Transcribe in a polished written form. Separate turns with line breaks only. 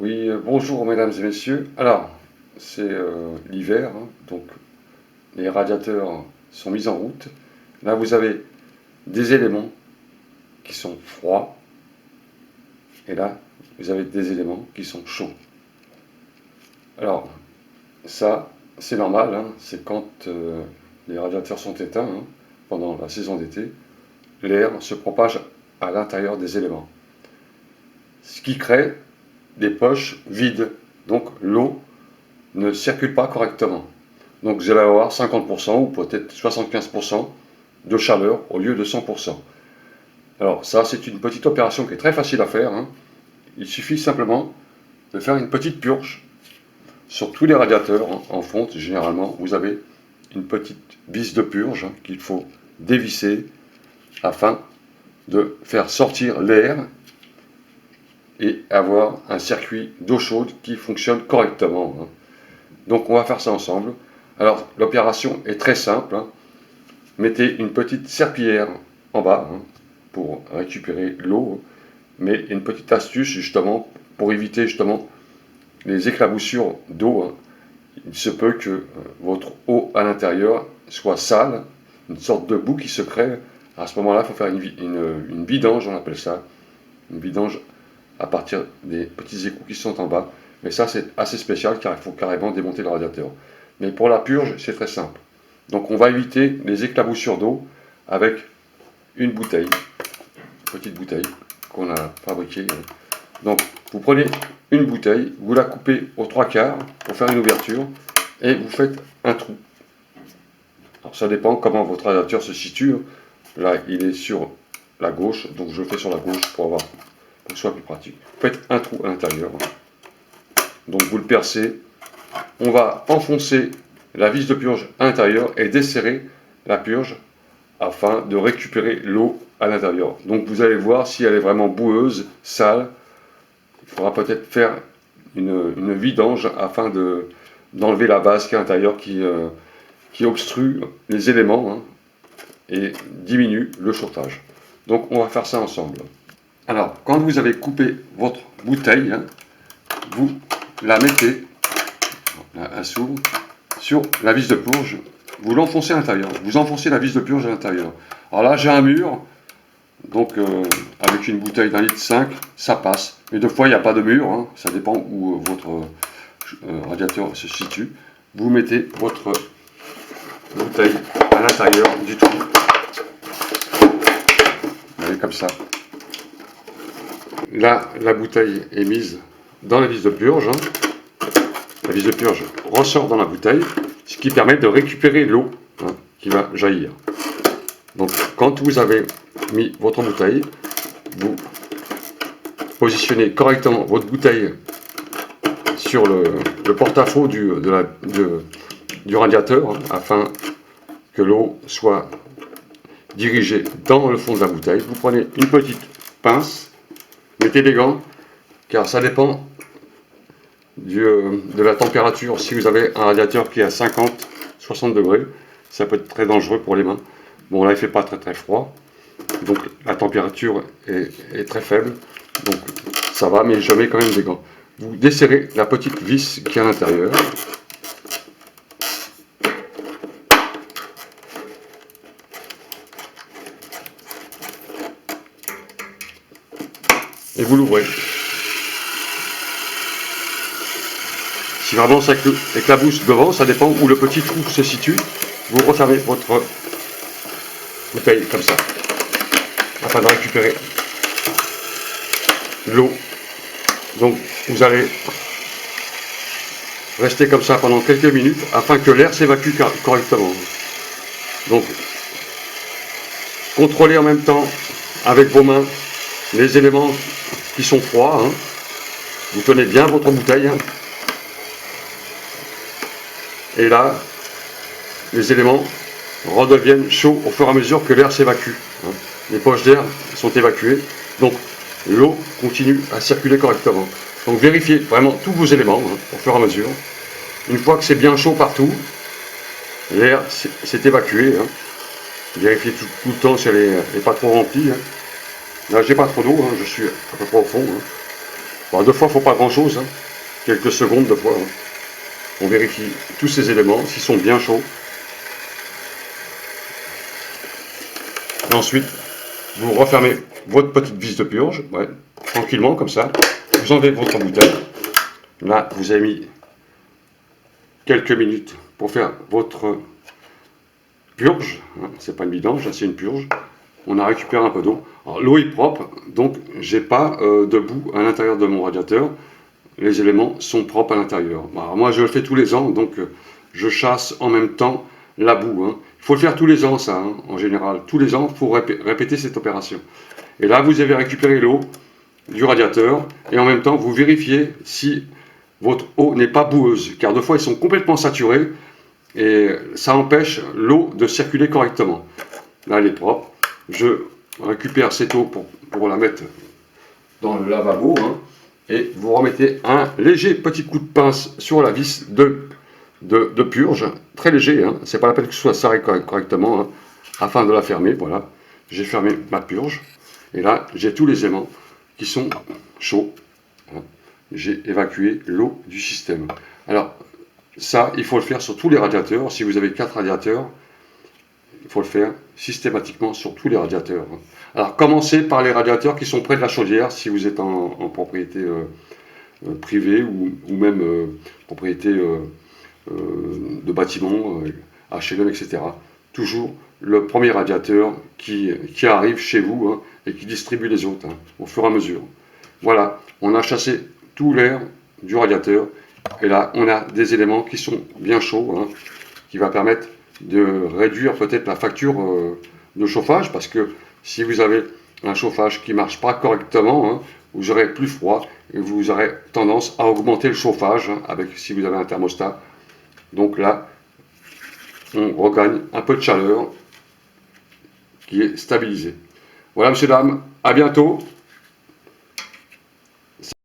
Oui, bonjour mesdames et messieurs. Alors, c'est l'hiver, hein, donc les radiateurs sont mis en route. Là, vous avez des éléments qui sont froids, et là, vous avez des éléments qui sont chauds. Alors, ça, c'est normal, hein, c'est quand les radiateurs sont éteints, hein, pendant la saison d'été, l'air se propage à l'intérieur des éléments, ce qui crée des poches vides, donc l'eau ne circule pas correctement. Donc vous allez avoir 50% ou peut-être 75% de chaleur au lieu de 100%. Alors ça, c'est une petite opération qui est très facile à faire, hein. Il suffit simplement de faire une petite purge sur tous les radiateurs, hein. En fonte, généralement, vous avez une petite vis de purge, hein, qu'il faut dévisser afin de faire sortir l'air et avoir un circuit d'eau chaude qui fonctionne correctement, hein. Donc on va faire ça ensemble. Alors l'opération est très simple, hein. Mettez une petite serpillière en bas, hein, pour récupérer l'eau, mais une petite astuce justement pour éviter justement les éclaboussures d'eau, hein. Il se peut que votre eau à l'intérieur soit sale, une sorte de boue qui se crée. À ce moment-là, il faut faire une vidange, on appelle ça, une vidange à partir des petits écrous qui sont en bas. Mais ça, c'est assez spécial car il faut carrément démonter le radiateur. Mais pour la purge, c'est très simple. Donc on va éviter les éclaboussures d'eau avec une bouteille, une petite bouteille qu'on a fabriquée. Donc vous prenez une bouteille, vous la coupez aux 3/4 pour faire une ouverture et vous faites un trou. Alors ça dépend comment votre radiateur se situe. Là, il est sur la gauche, donc je le fais sur la gauche pour que ce soit plus pratique. Vous faites un trou à l'intérieur. Donc vous le percez. On va enfoncer la vis de purge à l'intérieur et desserrer la purge afin de récupérer l'eau à l'intérieur. Donc vous allez voir si elle est vraiment boueuse, sale. Il faudra peut-être faire une vidange afin d'enlever la base qui est à l'intérieur qui obstrue les éléments, hein, et diminue le chaufferage. Donc on va faire ça ensemble. Alors quand vous avez coupé votre bouteille, hein, vous la mettez, elle s'ouvre, sur la vis de purge, vous l'enfoncez à l'intérieur, vous enfoncez la vis de purge à l'intérieur. Alors là j'ai un mur, donc avec une bouteille d'1,5 litre, ça passe. Mais deux fois il n'y a pas de mur, hein, ça dépend où votre radiateur se situe. Vous mettez votre bouteille à l'intérieur du trou. Vous voyez, comme ça. Là, la bouteille est mise dans la vis de purge, hein. La vis de purge ressort dans la bouteille, ce qui permet de récupérer l'eau, hein, qui va jaillir. Donc, quand vous avez mis votre bouteille, vous positionnez correctement votre bouteille sur le porte-à-faux du radiateur, hein, afin que l'eau soit dirigée dans le fond de la bouteille. Vous prenez une petite pince, mettez des gants, car ça dépend de la température. Si vous avez un radiateur qui est à 50-60 degrés, ça peut être très dangereux pour les mains. Bon, là il ne fait pas très froid, donc la température est très faible, donc ça va, mais je mets quand même des gants. Vous desserrez la petite vis qui est à l'intérieur. Et vous l'ouvrez. Si vraiment ça éclabousse devant, ça dépend où le petit trou se situe. Vous refermez votre bouteille comme ça, afin de récupérer l'eau. Donc vous allez rester comme ça pendant quelques minutes afin que l'air s'évacue correctement. Donc contrôlez en même temps avec vos mains les éléments qui sont froids, hein. Vous tenez bien votre bouteille, hein. Et là, les éléments redeviennent chauds au fur et à mesure que l'air s'évacue, hein. Les poches d'air sont évacuées, donc l'eau continue à circuler correctement. Donc vérifiez vraiment tous vos éléments, hein, au fur et à mesure. Une fois que c'est bien chaud partout, l'air s'est évacué, hein. Vérifiez tout le temps si elle n'est pas trop remplie, hein. Là j'ai pas trop d'eau, hein, je suis à peu près au fond, hein. Bon, 2 fois, il ne faut pas grand-chose, hein. Quelques secondes, 2 fois. Hein. On vérifie tous ces éléments, s'ils sont bien chauds. Et ensuite, vous refermez votre petite vis de purge, ouais, tranquillement, comme ça. Vous enlevez votre bouteille. Là, vous avez mis quelques minutes pour faire votre purge. Hein. C'est pas une vidange, c'est une purge. On a récupéré un peu d'eau. L'eau est propre, donc j'ai pas de boue à l'intérieur de mon radiateur. Les éléments sont propres à l'intérieur. Alors, moi, je le fais tous les ans, donc je chasse en même temps la boue. Hein. Il faut le faire tous les ans, ça, hein, en général. Tous les ans, il faut répéter cette opération. Et là, vous avez récupéré l'eau du radiateur, et en même temps, vous vérifiez si votre eau n'est pas boueuse, car 2 fois, ils sont complètement saturés, et ça empêche l'eau de circuler correctement. Là, elle est propre. Je récupère cette eau pour la mettre dans le lavabo, hein, et vous remettez un léger petit coup de pince sur la vis de purge, très léger, hein, c'est pas la peine que ce soit serré correctement, hein, afin de la fermer. Voilà, j'ai fermé ma purge, et là j'ai tous les aimants qui sont chauds, hein. J'ai évacué l'eau du système. Alors ça, il faut le faire sur tous les radiateurs. Si vous avez 4 radiateurs, il faut le faire systématiquement sur tous les radiateurs. Alors commencez par les radiateurs qui sont près de la chaudière, si vous êtes en propriété privée ou même propriété de bâtiment, HLM, etc. Toujours le premier radiateur qui arrive chez vous, hein, et qui distribue les autres, hein, au fur et à mesure. Voilà, on a chassé tout l'air du radiateur, et là on a des éléments qui sont bien chauds, hein, qui va permettre de réduire peut-être la facture de chauffage, parce que si vous avez un chauffage qui ne marche pas correctement, hein, vous aurez plus froid et vous aurez tendance à augmenter le chauffage, hein, si vous avez un thermostat. Donc là, on regagne un peu de chaleur qui est stabilisée. Voilà, messieurs, dames, à bientôt.